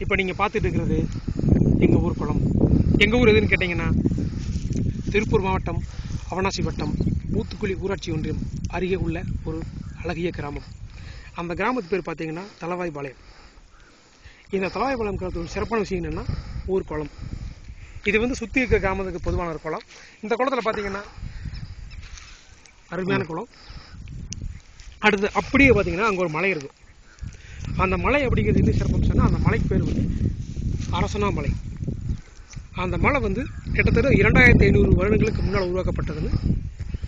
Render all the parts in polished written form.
இப்போ நீங்கள் பார்த்துட்டு இருக்கிறது எங்கள் ஊர் குளம். எங்கள் ஊர் எதுன்னு கேட்டிங்கன்னா திருப்பூர் மாவட்டம் அவனாசி வட்டம் ஊத்துக்குளி ஊராட்சி ஒன்றியம் அருகே உள்ள ஒரு அழகிய கிராமம். அந்த கிராமத்து பேர் பார்த்தீங்கன்னா தளவாய்பாளையம். இந்த தளவாய்பாளையம் ஒரு சிறப்பான விஷயம் என்னென்னா ஊர் குளம். இது வந்து சுற்றி இருக்கிற கிராமத்துக்கு பொதுவான ஒரு குளம். இந்த குளத்தில் பார்த்தீங்கன்னா அருமையான குளம். அடுத்து அப்படியே பார்த்தீங்கன்னா அங்கே ஒரு மலை இருக்குது. அந்த மலை அப்படிங்கிறது இன்னும் சிறப்பு சொன்னால் அந்த மலைக்கு பேர் வந்து அரசனா மலை. அந்த மலை வந்து கிட்டத்தட்ட 2500 வருடங்களுக்கு முன்னால் உருவாக்கப்பட்டதுன்னு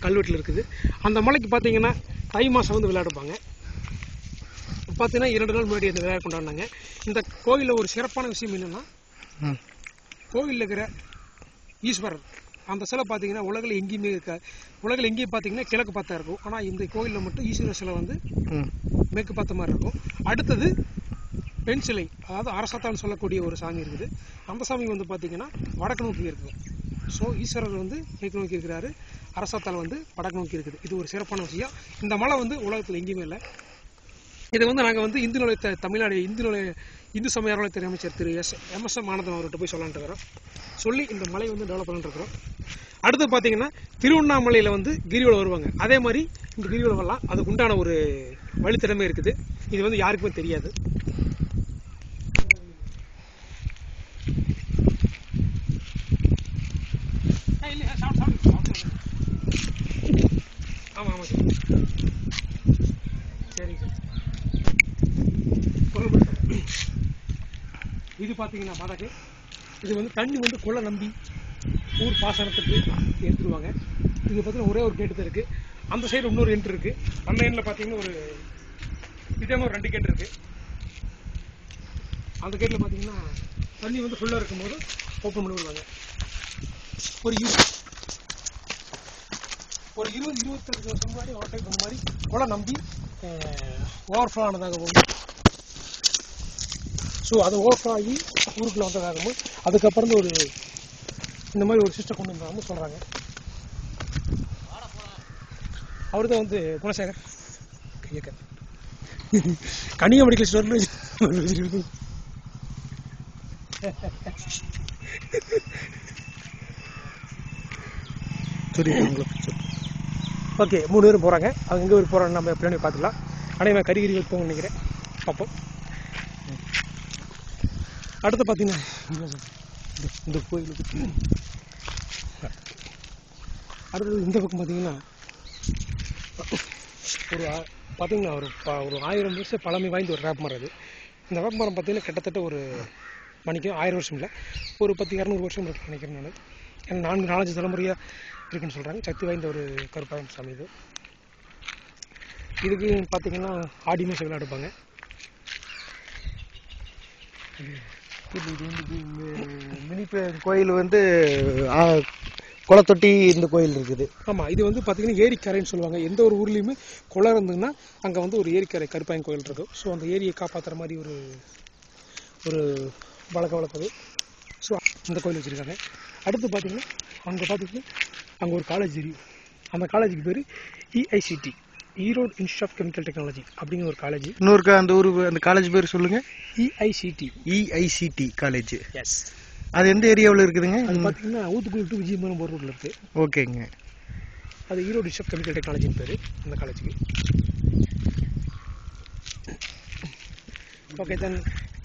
கல்வெட்டில் இருக்குது. அந்த மலைக்கு பார்த்தீங்கன்னா தை மாதம் வந்து விளையாடுப்பாங்க. பார்த்தீங்கன்னா 2 நாள் முன்னாடி அந்த விளையாட கொண்டாடினாங்க. இந்த கோயிலில் ஒரு சிறப்பான விஷயம் என்னென்னா கோவிலில் இருக்கிற ஈஸ்வரர் அந்த சிலை பார்த்தீங்கன்னா உலகில் எங்கேயுமே உலகில் எங்கேயும் பார்த்தீங்கன்னா கிழக்கு பார்த்தா இருக்கும். ஆனால் இந்த கோயிலில் மட்டும் ஈஸ்வரர் சிலை வந்து மேற்கு பார்த்த மாதிரி இருக்கும். அடுத்தது பெண் சிலை, அதாவது அரசத்தான்னு சொல்லக்கூடிய ஒரு சாமி இருக்குது. அந்த சாமி வந்து பார்த்தீங்கன்னா வடக்கு நோக்கி இருக்குது. ஸோ ஈஸ்வரர் வந்து மேற்கு நோக்கி இருக்கிறாரு, அரசத்தால் வந்து வடக்கு நோக்கி இருக்குது. இது ஒரு சிறப்பான விஷயம். இந்த மலை வந்து உலகத்தில் எங்கேயுமே இல்லை. இதை வந்து நாங்கள் வந்து தமிழ்நாடு இந்து சமய அறநிலையத்துறை அமைச்சர் திரு எம்.எஸ். ஆனந்தன் அவர்கிட்ட போய் சொல்லலான்ட்டு இருக்கிறோம். சொல்லி இந்த மலையை வந்து டெவலப் பண்ணிட்டு இருக்கிறோம். அடுத்து பார்த்தீங்கன்னா திருவண்ணாமலையில் வந்து கிரிவலம் வருவாங்க. அதே மாதிரி இந்த கிரிவலம் வரலாம். அதுக்கு உண்டான ஒரு வழித்தடமே இருக்குது. இது வந்து யாருக்குமே தெரியாது. ஆமாம் ஆமாம் சார், சரிங்க சார். இது பார்த்தீங்கன்னா மதகு. இது வந்து தண்ணி வந்து கொள்ள நம்பி ஊர் பாசனத்துக்கு எடுத்துருவாங்க. இது பார்த்தீங்கன்னா ஒரே ஒரு கேட்டு தான் இருக்குது. அந்த சைடு இன்னொரு என்ட்ரு இருக்குது. அந்த எண்ணில் பார்த்தீங்கன்னா ஒரு இதே மாதிரி 2 கேட்டு இருக்குது. அந்த கேட்டில் பார்த்தீங்கன்னா தண்ணி வந்து ஃபுல்லாக இருக்கும்போது ஓப்பன் பண்ணி விடுவாங்க. ஒரு 20-25 வருஷம் முன்னாடி ஓட்டை மாதிரி கொலை நம்பி ஓவர்ஃப்ளோ ஆனதாக போகும். ஸோ அது ஓவர்ஃப்ளோ ஆகி ஊருக்குள்ளே வந்ததாகவும் அதுக்கப்புறம் ஒரு இந்த மாதிரி ஒரு சிஸ்டம் கொண்டு வந்தாலும் சொல்கிறாங்க. அவர் தான் வந்து குணசேகர் கையக்கர் கனியா மெடிக்கல் ஸ்டோர்னு சரி. ஓகே, 3 பேரும் போகிறாங்க. அவங்க எங்கே பேர் போகிறான்னு நம்ம பின்னாடி பார்த்துக்கலாம். ஆனால் நான் கறி வைப்போம்னு நினைக்கிறேன். பார்ப்போம். அடுத்து பார்த்தீங்கன்னா இந்த கோயிலுக்கு அடுத்தது இந்த பக்கம் பார்த்தீங்கன்னா ஒரு 1000 வருஷம் பழமை வாய்ந்த ஒரு வேப்ப மரம். அது இந்த வேப்ப மரம் பார்த்தீங்கன்னா கிட்டத்தட்ட ஒரு மணிக்கும் 1000 வருஷம் இல்லை, ஒரு 1000-200 வருஷம் இருக்குன்னு நினைக்கிறேன் நான். ஏன்னா 4-5 தலைமுறையாக இருக்குன்னு சொல்கிறாங்க. சக்தி வாய்ந்த ஒரு கருப்பாயம் சாமி இது. இதுக்கு பார்த்தீங்கன்னா ஆடி மாதம் விளையாடுப்பாங்க. இது வந்து மினி கோயில் வந்து குளத்தொட்டி இந்த கோயில் இருக்குது. ஆமாம், இது வந்து பார்த்தீங்கன்னா ஏரிக்கரைன்னு சொல்லுவாங்க. எந்த ஒரு ஊர்லேயுமே குளம் இருந்ததுன்னா அங்கே வந்து ஒரு ஏரிக்கரை கருப்பாயன் கோயில் இருக்கும். ஸோ அந்த ஏரியை காப்பாற்றுற மாதிரி ஒரு வழக்குது. ஸோ அந்த கோயில் வச்சுருக்காங்க. அடுத்து பார்த்தீங்கன்னா அங்கே ஒரு காலேஜ் தெரியும். அந்த காலேஜுக்கு பேர் EICT, Erode institute of chemical technology அப்படிங்கிற ஒரு காலேஜ். இன்னொரு அந்த காலேஜ் பேர் சொல்லுங்கள். EICT college. எஸ். அது எந்த ஏரியாவில் இருக்குதுங்க? அது பார்த்தீங்கன்னா ஊத்துக்குளி டு விஜயபுரம் போகிற ரோட்டில் இருக்குது. ஓகேங்க. அது ஈரோடு இன்ஸ்டியூட் ஆஃப் கெமிக்கல் டெக்னாலஜின்னு பேர் அந்த காலேஜுக்கு. ஓகே தென்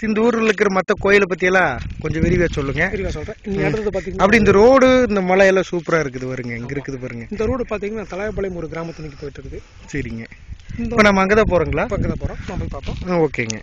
இந்த ஊரில் இருக்கிற மற்ற கோயிலை பற்றியெல்லாம் கொஞ்சம் விரிவாக சொல்லுங்கள். விரிவாக சொல்கிறேன். நீங்கள் அடுத்தது பார்த்தீங்கன்னா அப்படி இந்த ரோடு இந்த மலையெல்லாம் சூப்பராக இருக்குது பாருங்க. இங்கே இருக்குது பாருங்க. இந்த ரோடு பார்த்தீங்கன்னா தளவாய்பாளையம் ஒரு கிராமத்து நோக்கி போயிட்டு இருக்குது. சரிங்க. இப்போ நம்ம அங்கே தான் போகிறோங்களா? பக்கம் தான் போகிறோம். நம்ம போய் பார்ப்போம். ஓகேங்க.